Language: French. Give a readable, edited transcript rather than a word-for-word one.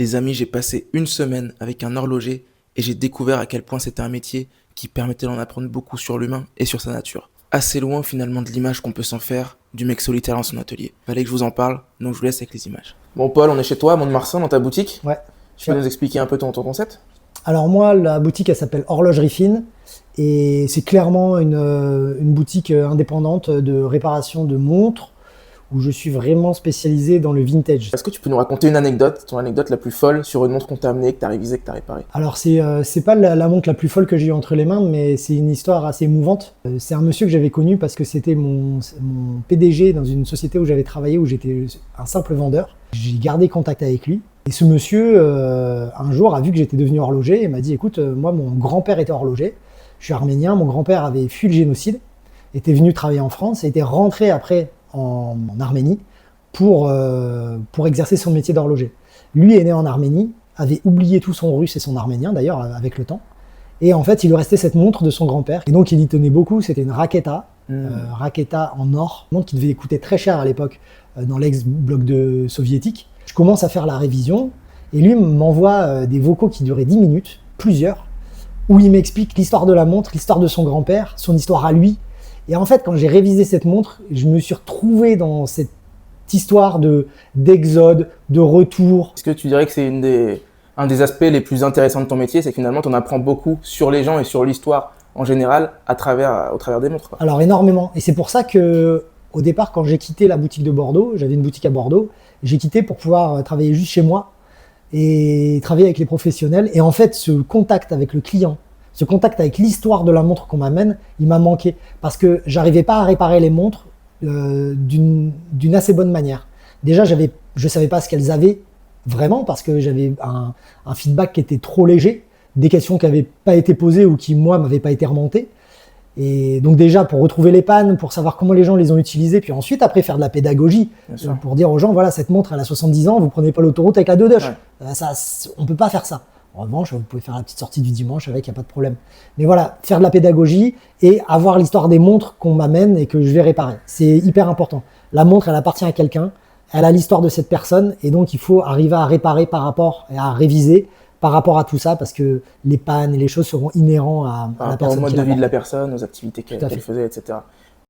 Les amis, j'ai passé une semaine avec un horloger et j'ai découvert à quel point c'était un métier qui permettait d'en apprendre beaucoup sur l'humain et sur sa nature. Assez loin finalement de l'image qu'on peut s'en faire du mec solitaire dans son atelier. Fallait que je vous en parle, donc je vous laisse avec les images. Bon Paul, on est chez toi à Mont-de-Marsan dans ta boutique. Ouais. Tu peux nous expliquer un peu ton concept? Alors moi, la boutique, elle s'appelle Horlogerie Fine et c'est clairement une boutique indépendante de réparation de montres où je suis vraiment spécialisé dans le vintage. Est-ce que tu peux nous raconter une anecdote, ton anecdote la plus folle sur une montre qu'on t'a amenée, que t'as révisée, que t'as réparée? Alors c'est pas la montre la plus folle que j'ai eue entre les mains, mais c'est une histoire assez émouvante. C'est un monsieur que j'avais connu parce que c'était mon PDG dans une société où j'avais travaillé, où j'étais un simple vendeur. J'ai gardé contact avec lui. Et ce monsieur, un jour, a vu que j'étais devenu horloger et m'a dit, écoute, moi, mon grand-père était horloger. Je suis arménien, mon grand-père avait fui le génocide, était venu travailler en France et était rentré après en Arménie pour exercer son métier d'horloger. Lui est né en Arménie, avait oublié tout son russe et son arménien, d'ailleurs, avec le temps. Et en fait, il lui restait cette montre de son grand-père. Et donc, il y tenait beaucoup. C'était une Raketa, Raketa en or, une montre qui devait coûter très cher à l'époque dans l'ex-bloc soviétique. Je commence à faire la révision et lui m'envoie des vocaux qui duraient 10 minutes, plusieurs, où il m'explique l'histoire de la montre, l'histoire de son grand-père, son histoire à lui. Et en fait, quand j'ai révisé cette montre, je me suis retrouvé dans cette histoire d'exode, de retour. Est-ce que tu dirais que c'est un des aspects les plus intéressants de ton métier, c'est que finalement, tu en apprends beaucoup sur les gens et sur l'histoire en général au travers des montres, quoi. Alors énormément. Et c'est pour ça que au départ, quand j'ai quitté la boutique de Bordeaux, j'avais une boutique à Bordeaux, j'ai quitté pour pouvoir travailler juste chez moi et travailler avec les professionnels. Et en fait, ce contact avec le client, ce contact avec l'histoire de la montre qu'on m'amène, il m'a manqué parce que j'arrivais pas à réparer les montres d'une assez bonne manière. Déjà, je savais pas ce qu'elles avaient vraiment parce que j'avais un feedback qui était trop léger, des questions qui n'avaient pas été posées ou qui, moi, m'avaient pas été remontées. Et donc déjà, pour retrouver les pannes, pour savoir comment les gens les ont utilisées, puis ensuite, après, faire de la pédagogie, pour dire aux gens, voilà, cette montre, elle a 70 ans, vous prenez pas l'autoroute avec la deux Dush. Ouais. Ça, on peut pas faire ça. En revanche, vous pouvez faire la petite sortie du dimanche avec, il n'y a pas de problème. Mais voilà, faire de la pédagogie et avoir l'histoire des montres qu'on m'amène et que je vais réparer. C'est hyper important. La montre, elle appartient à quelqu'un, elle a l'histoire de cette personne et donc il faut arriver à réparer par rapport et à réviser par rapport à tout ça, parce que les pannes et les choses seront inhérents à la personne. Par rapport au mode de vie de la personne, aux activités qu'elle faisait, etc.